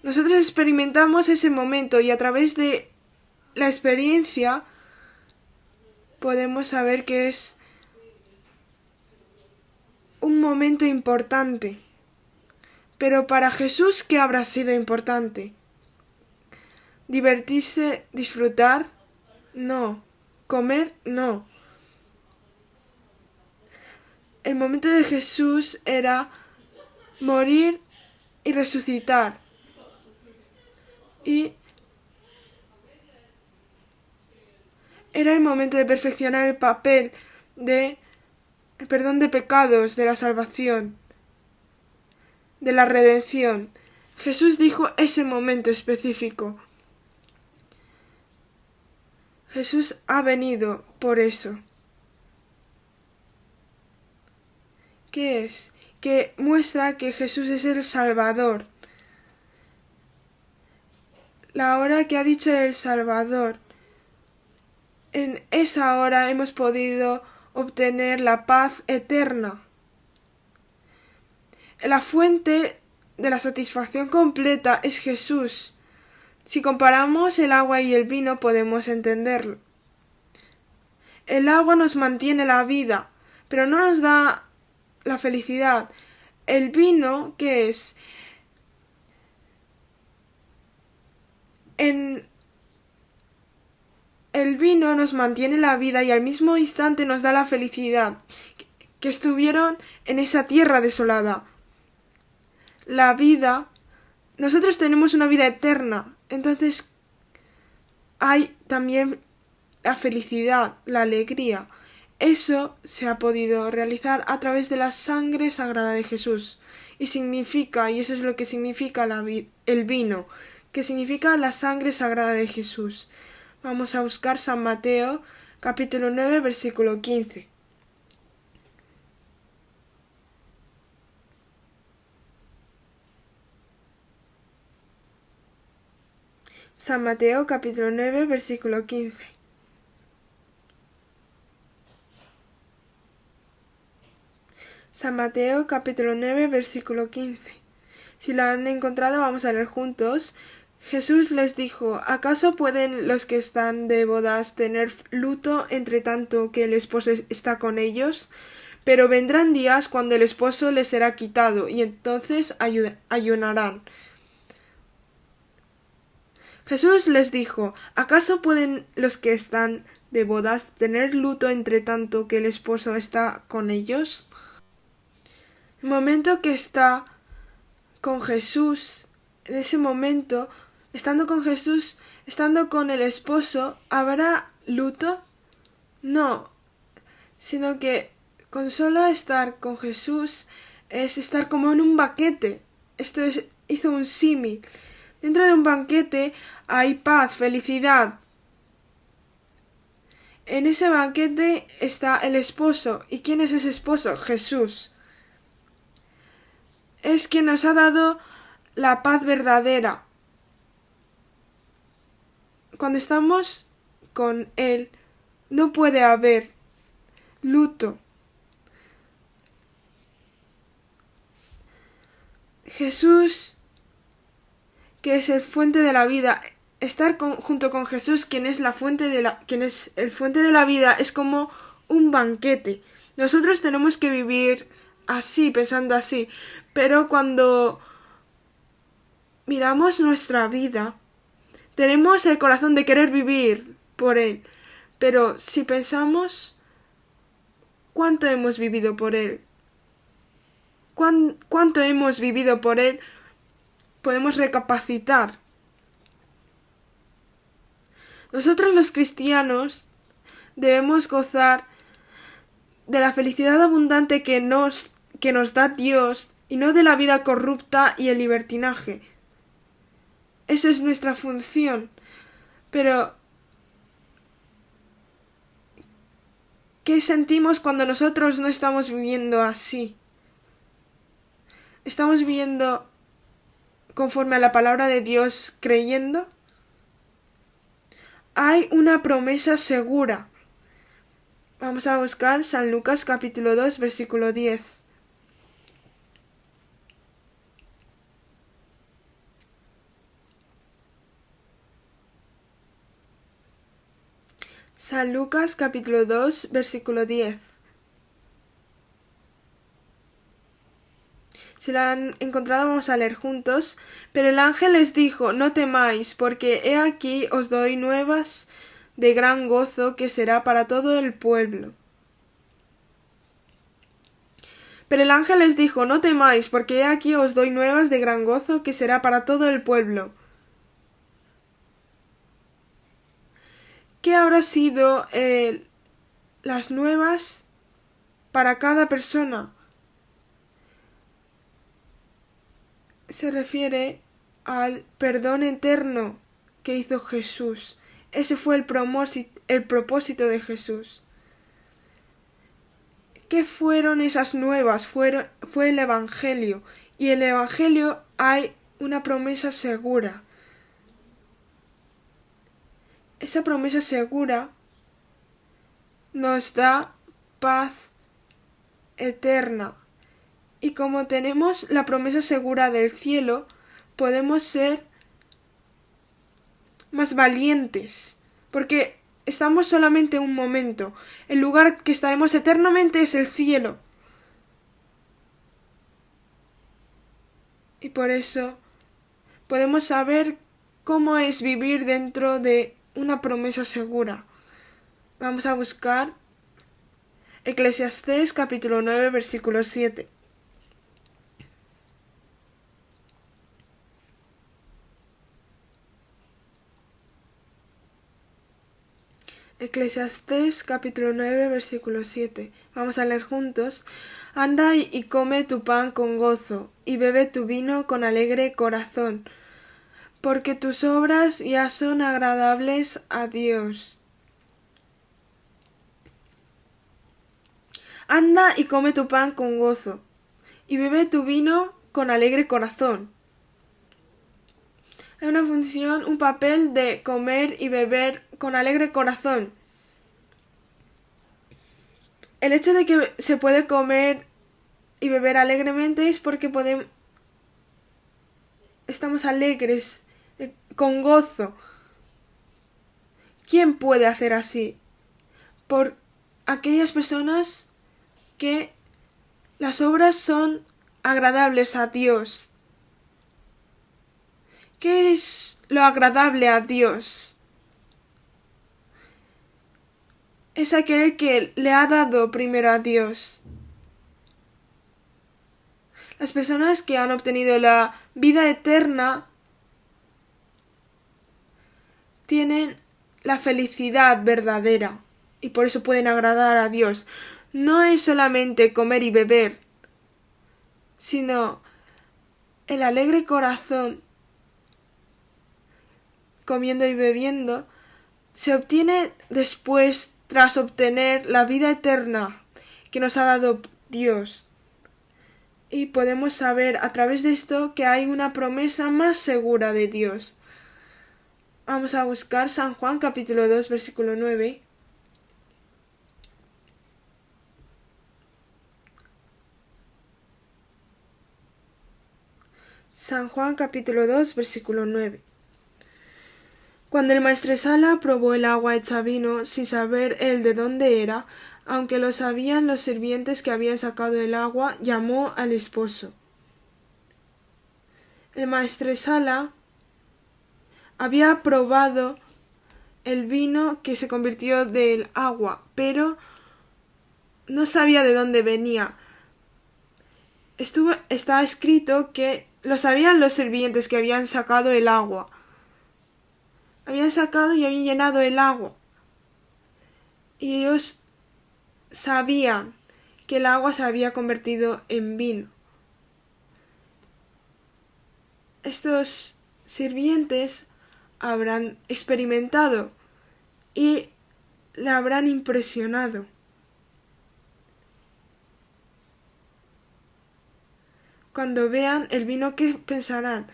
Nosotros experimentamos ese momento y a través de la experiencia podemos saber que es un momento importante. Pero para Jesús, ¿qué habrá sido importante? ¿Divertirse, disfrutar? No. ¿Comer? No. El momento de Jesús era morir y resucitar. Y era el momento de perfeccionar el papel de el perdón de pecados, de la salvación, de la redención. Jesús dijo ese momento específico. Jesús ha venido por eso. ¿Qué es? Que muestra que Jesús es el Salvador. La hora que ha dicho el Salvador. En esa hora hemos podido obtener la paz eterna. La fuente de la satisfacción completa es Jesús. Si comparamos el agua y el vino podemos entenderlo. El agua nos mantiene la vida, pero no nos da la felicidad. El vino, ¿qué es? El vino nos mantiene la vida y al mismo instante nos da la felicidad, que estuvieron en esa tierra desolada. La vida, nosotros tenemos una vida eterna, entonces hay también la felicidad, la alegría. Eso se ha podido realizar a través de la sangre sagrada de Jesús. Y eso es lo que significa el vino, que significa la sangre sagrada de Jesús. Vamos a buscar San Mateo, capítulo 9, versículo 15. San Mateo, capítulo 9, versículo 15. San Mateo, capítulo 9, versículo 15. Si lo han encontrado, vamos a leer juntos. Jesús les dijo: ¿acaso pueden los que están de bodas tener luto entre tanto que el esposo está con ellos? Pero vendrán días cuando el esposo les será quitado, y entonces ayunarán. Jesús les dijo: ¿acaso pueden los que están de bodas tener luto entre tanto que el esposo está con ellos? El momento que está con Jesús, en ese momento, estando con Jesús, estando con el esposo, ¿habrá luto? No, sino que con solo estar con Jesús es estar como en un banquete. Hizo un símil. Dentro de un banquete hay paz, felicidad. En ese banquete está el esposo. ¿Y quién es ese esposo? Jesús. Es quien nos ha dado la paz verdadera. Cuando estamos con Él, no puede haber luto. Jesús, que es el fuente de la vida, estar junto con Jesús, quien es el fuente de la vida, es como un banquete. Nosotros tenemos que vivir así, pensando así, pero cuando miramos nuestra vida, tenemos el corazón de querer vivir por Él, pero si pensamos cuánto hemos vivido por Él, cuánto hemos vivido por Él, podemos recapacitar. Nosotros los cristianos debemos gozar de la felicidad abundante que nos da Dios y no de la vida corrupta y el libertinaje. Eso es nuestra función. Pero ¿qué sentimos cuando nosotros no estamos viviendo así? Estamos viviendo conforme a la palabra de Dios creyendo, hay una promesa segura. Vamos a buscar San Lucas capítulo 2, versículo 10. San Lucas capítulo 2, versículo 10. Si la han encontrado, vamos a leer juntos. Pero el ángel les dijo: no temáis, porque he aquí os doy nuevas de gran gozo, que será para todo el pueblo. Pero el ángel les dijo: no temáis, porque he aquí os doy nuevas de gran gozo, que será para todo el pueblo. ¿Qué habrá sido las nuevas para cada persona? Se refiere al perdón eterno que hizo Jesús. Ese fue el propósito de Jesús. ¿Qué fueron esas nuevas? Fue el Evangelio. Y en el Evangelio hay una promesa segura. Esa promesa segura nos da paz eterna. Y como tenemos la promesa segura del cielo, podemos ser más valientes, porque estamos solamente un momento. El lugar que estaremos eternamente es el cielo. Y por eso podemos saber cómo es vivir dentro de una promesa segura. Vamos a buscar Eclesiastés capítulo 9, versículo 7. Eclesiastés capítulo 9, versículo 7. Vamos a leer juntos. Anda y come tu pan con gozo, y bebe tu vino con alegre corazón, porque tus obras ya son agradables a Dios. Anda y come tu pan con gozo, y bebe tu vino con alegre corazón. Hay una función, un papel de comer y beber con alegre corazón. El hecho de que se puede comer y beber alegremente es porque estamos alegres, con gozo. ¿Quién puede hacer así? Por aquellas personas que las obras son agradables a Dios. ¿Qué es lo agradable a Dios? Es aquel que le ha dado primero a Dios. Las personas que han obtenido la vida eterna tienen la felicidad verdadera y por eso pueden agradar a Dios. No es solamente comer y beber, sino el alegre corazón comiendo y bebiendo se obtiene después, tras obtener la vida eterna que nos ha dado Dios. Y podemos saber a través de esto que hay una promesa más segura de Dios. Vamos a buscar San Juan capítulo 2, versículo 9. San Juan capítulo 2, versículo 9. Cuando el maestresala probó el agua hecha vino, sin saber él de dónde era, aunque lo sabían los sirvientes que habían sacado el agua, llamó al esposo. El maestresala había probado el vino que se convirtió del agua, pero no sabía de dónde venía. Está escrito que lo sabían los sirvientes que habían sacado el agua. Habían sacado y habían llenado el agua. Y ellos sabían que el agua se había convertido en vino. Estos sirvientes habrán experimentado y le habrán impresionado. Cuando vean el vino, ¿qué pensarán?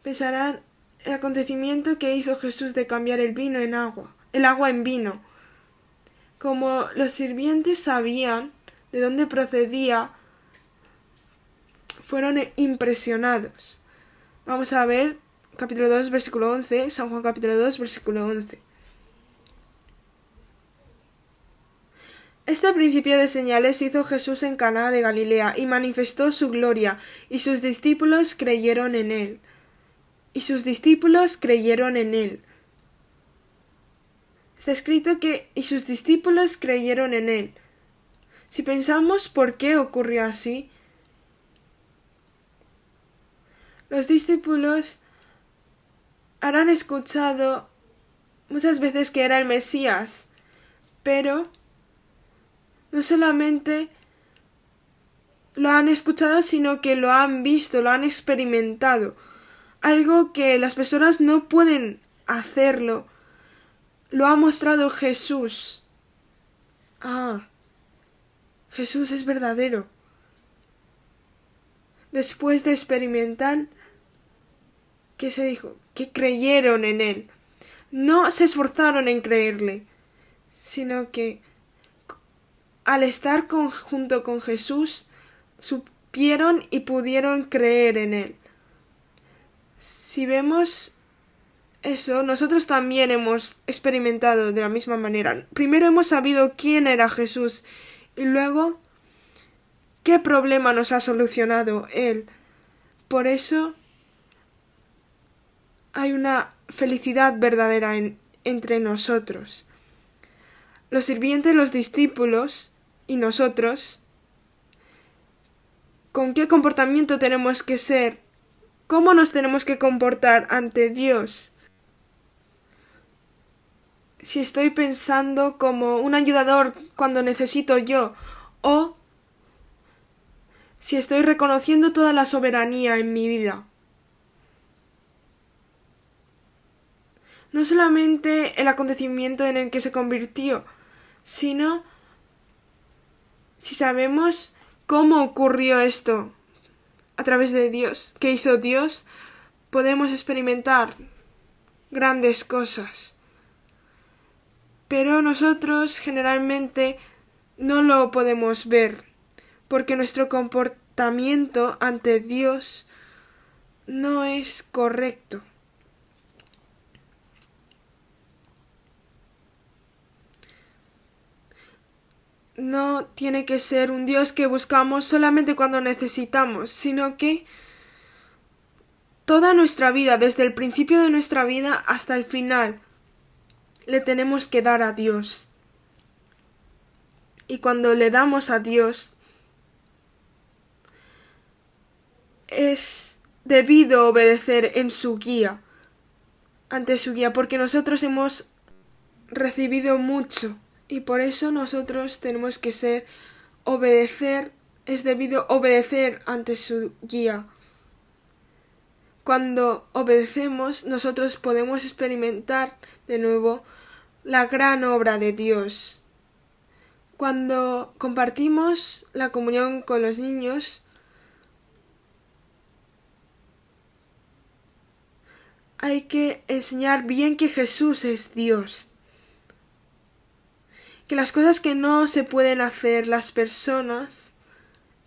Pensarán el acontecimiento que hizo Jesús de cambiar el agua en vino. Como los sirvientes sabían de dónde procedía, fueron impresionados. Vamos a ver capítulo 2, versículo 11, San Juan capítulo 2, versículo 11. Este principio de señales hizo Jesús en Caná de Galilea y manifestó su gloria, y sus discípulos creyeron en él. Está escrito que y sus discípulos creyeron en él. Si pensamos por qué ocurrió así, los discípulos habrán escuchado muchas veces que era el Mesías, pero no solamente lo han escuchado, sino que lo han visto, lo han experimentado. Algo que las personas no pueden hacerlo. Lo ha mostrado Jesús. Jesús es verdadero. Después de experimentar, ¿qué se dijo? Que creyeron en él. No se esforzaron en creerle, sino que al estar junto con Jesús, supieron y pudieron creer en él. Si vemos eso, nosotros también hemos experimentado de la misma manera. Primero hemos sabido quién era Jesús y luego qué problema nos ha solucionado él. Por eso hay una felicidad verdadera entre nosotros. Los sirvientes, los discípulos y nosotros, ¿con qué comportamiento tenemos que ser? ¿Cómo nos tenemos que comportar ante Dios? Si estoy pensando como un ayudador cuando necesito yo, o si estoy reconociendo toda la soberanía en mi vida. No solamente el acontecimiento en el que se convirtió, sino si sabemos cómo ocurrió esto a través de Dios, qué hizo Dios, podemos experimentar grandes cosas. Pero nosotros generalmente no lo podemos ver, porque nuestro comportamiento ante Dios no es correcto. No tiene que ser un Dios que buscamos solamente cuando necesitamos, sino que toda nuestra vida, desde el principio de nuestra vida hasta el final, le tenemos que dar a Dios. Y cuando le damos a Dios, es debido obedecer ante su guía, porque nosotros hemos recibido mucho y por eso nosotros tenemos que es debido obedecer ante su guía. Cuando obedecemos, nosotros podemos experimentar de nuevo la gran obra de Dios. Cuando compartimos la comunión con los niños, hay que enseñar bien que Jesús es Dios. Que las cosas que no se pueden hacer las personas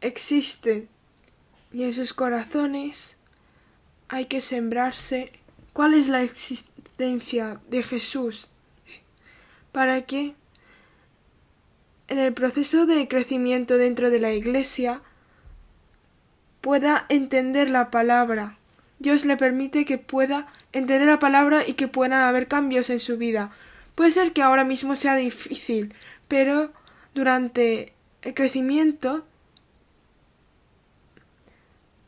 existen. Y en sus corazones hay que sembrarse cuál es la existencia de Jesús. Para que en el proceso de crecimiento dentro de la Iglesia pueda entender la palabra. Dios le permite que pueda entender la palabra y que puedan haber cambios en su vida. Puede ser que ahora mismo sea difícil, pero durante el crecimiento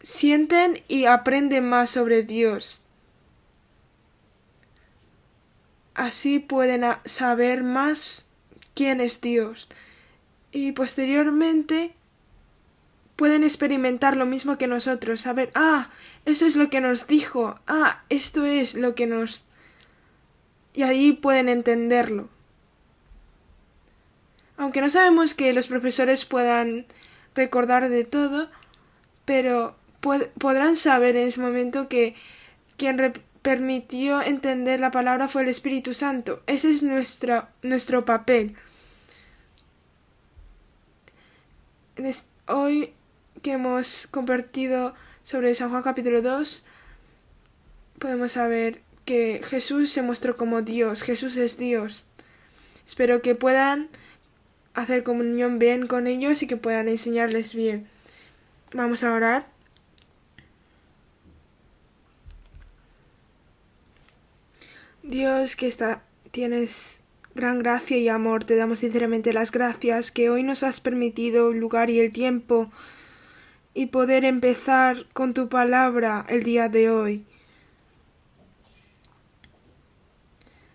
sienten y aprenden más sobre Dios. Así pueden saber más quién es Dios. Y posteriormente pueden experimentar lo mismo que nosotros, saber, eso es lo que nos dijo, esto es lo que nos... Y ahí pueden entenderlo. Aunque no sabemos que los profesores puedan recordar de todo, pero podrán saber en ese momento que Quien permitió entender la palabra fue el Espíritu Santo. Ese es nuestro papel. Hoy que hemos compartido sobre San Juan capítulo 2, podemos saber que Jesús se mostró como Dios. Jesús es Dios. Espero que puedan hacer comunión bien con ellos y que puedan enseñarles bien. Vamos a orar. Dios, que tienes gran gracia y amor, te damos sinceramente las gracias que hoy nos has permitido el lugar y el tiempo y poder empezar con tu palabra el día de hoy.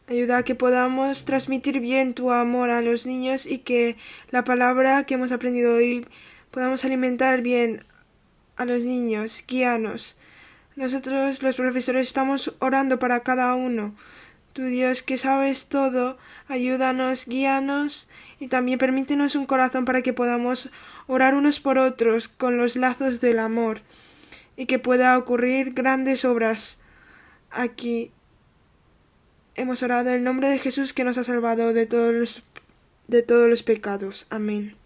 Ayuda a que podamos transmitir bien tu amor a los niños y que la palabra que hemos aprendido hoy podamos alimentar bien a los niños. Guíanos. Nosotros los profesores estamos orando para cada uno. Tu Dios que sabes todo, ayúdanos, guíanos y también permítenos un corazón para que podamos orar unos por otros con los lazos del amor y que pueda ocurrir grandes obras aquí. Hemos orado en el nombre de Jesús que nos ha salvado de todos los pecados. Amén.